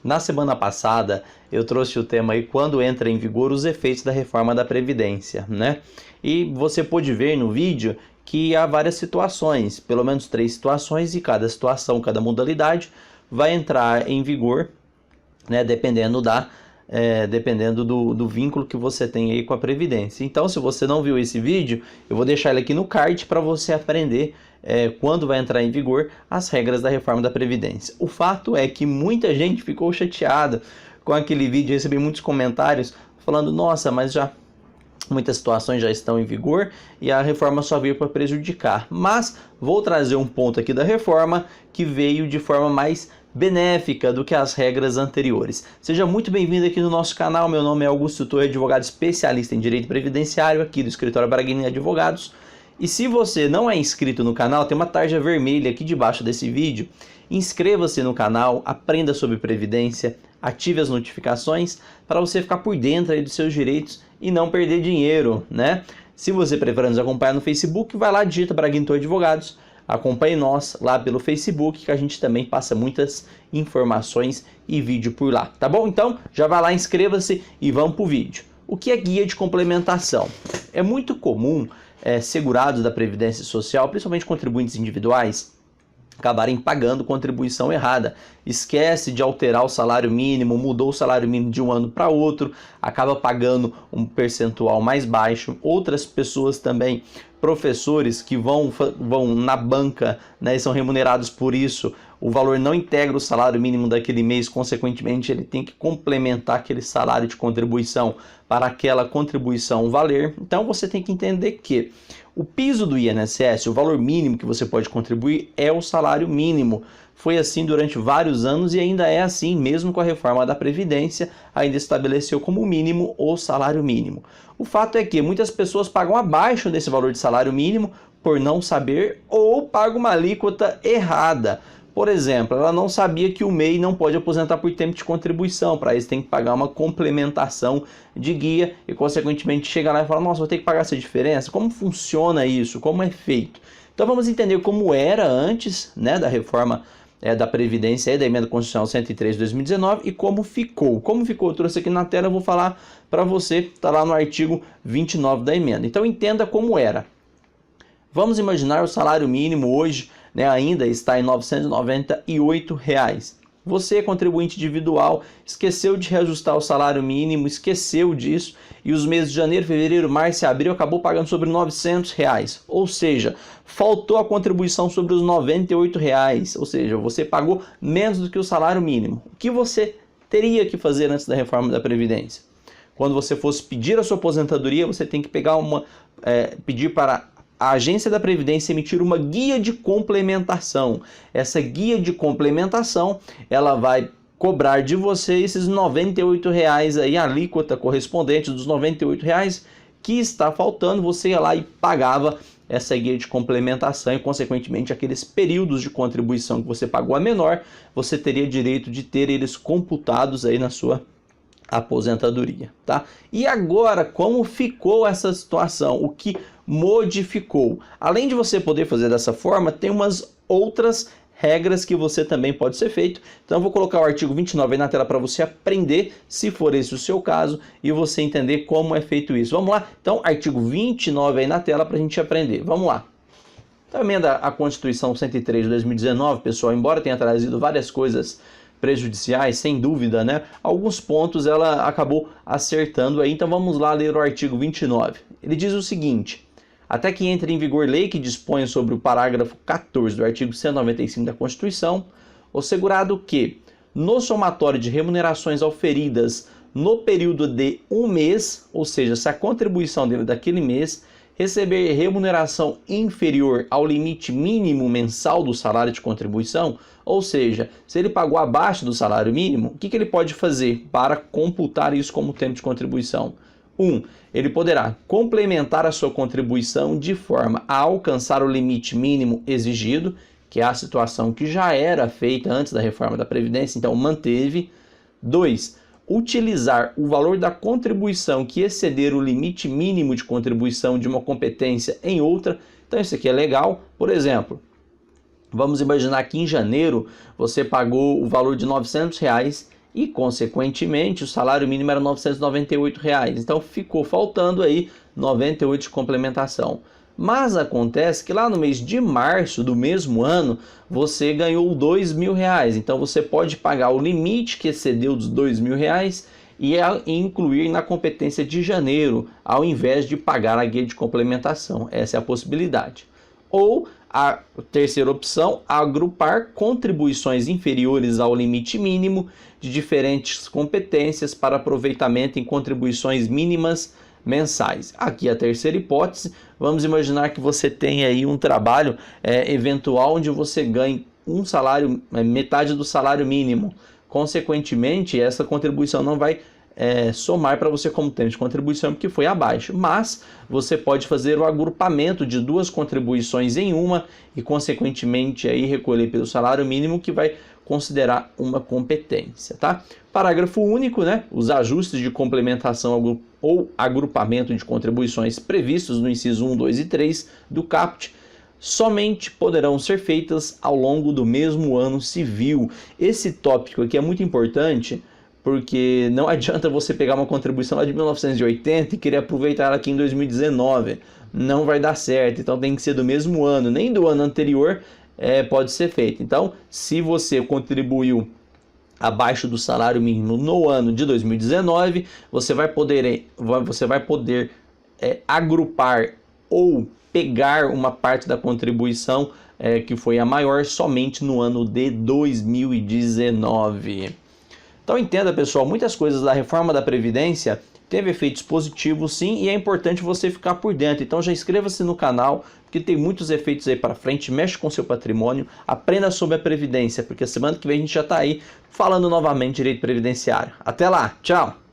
Na semana passada eu trouxe o tema aí quando entra em vigor os efeitos da reforma da Previdência, né? E você pôde ver no vídeo que há várias situações, pelo menos 3 situações, e cada situação, cada modalidade vai entrar em vigor, né? Dependendo do vínculo que você tem aí com a Previdência. Então, se você não viu esse vídeo, eu vou deixar ele aqui no card para você aprender quando vai entrar em vigor as regras da reforma da Previdência. O fato é que muita gente ficou chateada com aquele vídeo, recebi muitos comentários falando, nossa, mas muitas situações já estão em vigor e a reforma só veio para prejudicar. Mas vou trazer um ponto aqui da reforma que veio de forma mais benéfica do que as regras anteriores. Seja muito bem-vindo aqui no nosso canal. Meu nome é Augusto Torre, advogado especialista em direito previdenciário aqui do escritório Braguini Advogados. E se você não é inscrito no canal, tem uma tarja vermelha aqui debaixo desse vídeo. Inscreva-se no canal, aprenda sobre previdência, ative as notificações para você ficar por dentro aí dos seus direitos e não perder dinheiro, né? Se você preferir nos acompanhar no Facebook, vai lá, digita Braguini Torre Advogados, acompanhe nós lá pelo Facebook, que a gente também passa muitas informações e vídeo por lá, tá bom? Então, já vai lá, inscreva-se e vamos pro vídeo. O que é guia de complementação? É muito comum segurados da Previdência Social, principalmente contribuintes individuais, acabarem pagando contribuição errada. Esquece de alterar o salário mínimo, mudou o salário mínimo de um ano para outro, acaba pagando um percentual mais baixo. Outras pessoas também, professores que vão na banca, né, e são remunerados por isso, o valor não integra o salário mínimo daquele mês, consequentemente ele tem que complementar aquele salário de contribuição para aquela contribuição valer. Então você tem que entender que o piso do INSS, o valor mínimo que você pode contribuir, é o salário mínimo. Foi assim durante vários anos e ainda é assim, mesmo com a reforma da Previdência, ainda estabeleceu como mínimo o salário mínimo. O fato é que muitas pessoas pagam abaixo desse valor de salário mínimo por não saber ou pagam uma alíquota errada. Por exemplo, ela não sabia que o MEI não pode aposentar por tempo de contribuição, para isso tem que pagar uma complementação de guia e consequentemente chega lá e fala, nossa, vou ter que pagar essa diferença? Como funciona isso? Como é feito? Então vamos entender como era antes, né, da reforma da Previdência e da Emenda Constitucional 103 de 2019 e como ficou. Como ficou? Eu trouxe aqui na tela, eu vou falar para você, está lá no artigo 29 da emenda. Então entenda como era. Vamos imaginar o salário mínimo hoje, né, ainda está em R$ 998. Você, contribuinte individual, esqueceu de reajustar o salário mínimo, esqueceu disso, e os meses de janeiro, fevereiro, março e abril acabou pagando sobre R$ 900. Ou seja, faltou a contribuição sobre os R$ 98. Ou seja, você pagou menos do que o salário mínimo. O que você teria que fazer antes da reforma da Previdência? Quando você fosse pedir a sua aposentadoria, você tem que pedir para a Agência da Previdência emitir uma guia de complementação. Essa guia de complementação, ela vai cobrar de você esses R$ 98 aí, a alíquota correspondente dos R$ 98 que está faltando, você ia lá e pagava essa guia de complementação e, consequentemente, aqueles períodos de contribuição que você pagou a menor, você teria direito de ter eles computados aí na sua aposentadoria, tá? E agora, como ficou essa situação? O que modificou? Além de você poder fazer dessa forma, tem umas outras regras que você também pode ser feito. Então eu vou colocar o artigo 29 aí na tela para você aprender, se for esse o seu caso, e você entender como é feito isso. Vamos lá? Então, artigo 29 aí na tela para a gente aprender. Vamos lá. Então, a emenda à Constituição 103 de 2019, pessoal, embora tenha trazido várias coisas prejudiciais, sem dúvida, né? Alguns pontos ela acabou acertando aí. Então vamos lá ler o artigo 29. Ele diz o seguinte: até que entre em vigor lei que dispõe sobre o parágrafo 14 do artigo 195 da Constituição, o segurado que, no somatório de remunerações auferidas no período de um mês, ou seja, se a contribuição dele daquele mês receber remuneração inferior ao limite mínimo mensal do salário de contribuição, ou seja, se ele pagou abaixo do salário mínimo, o que ele pode fazer para computar isso como tempo de contribuição? 1. Ele poderá complementar a sua contribuição de forma a alcançar o limite mínimo exigido, que é a situação que já era feita antes da reforma da Previdência, então manteve. 2. Utilizar o valor da contribuição que exceder o limite mínimo de contribuição de uma competência em outra. Então isso aqui é legal. Por exemplo, vamos imaginar que em janeiro você pagou o valor de R$ 900 e, consequentemente, o salário mínimo era R$ 998. Então, ficou faltando aí 98 de complementação. Mas acontece que lá no mês de março do mesmo ano, você ganhou R$ 2.000. Então, você pode pagar o limite que excedeu dos R$ 2.000 e incluir na competência de janeiro, ao invés de pagar a guia de complementação. Essa é a possibilidade. Ou a terceira opção, agrupar contribuições inferiores ao limite mínimo de diferentes competências para aproveitamento em contribuições mínimas mensais. Aqui a terceira hipótese, vamos imaginar que você tem aí um trabalho eventual onde você ganhe um salário, metade do salário mínimo. Consequentemente, essa contribuição não vai somar para você como tempo de contribuição porque foi abaixo, mas você pode fazer o agrupamento de duas contribuições em uma e consequentemente aí recolher pelo salário mínimo, que vai considerar uma competência, tá? Parágrafo único, né? Os ajustes de complementação ou agrupamento de contribuições previstos no inciso 1, 2 e 3 do CAPT somente poderão ser feitas ao longo do mesmo ano civil. Esse tópico aqui é muito importante, porque não adianta você pegar uma contribuição lá de 1980 e querer aproveitar ela aqui em 2019. Não vai dar certo, então tem que ser do mesmo ano, nem do ano anterior pode ser feito. Então, se você contribuiu abaixo do salário mínimo no ano de 2019, você vai poder agrupar ou pegar uma parte da contribuição que foi a maior somente no ano de 2019. Então entenda, pessoal, muitas coisas da reforma da Previdência teve efeitos positivos sim, e é importante você ficar por dentro. Então já inscreva-se no canal, porque tem muitos efeitos aí para frente, mexe com seu patrimônio, aprenda sobre a Previdência, porque semana que vem a gente já está aí falando novamente de direito previdenciário. Até lá, tchau!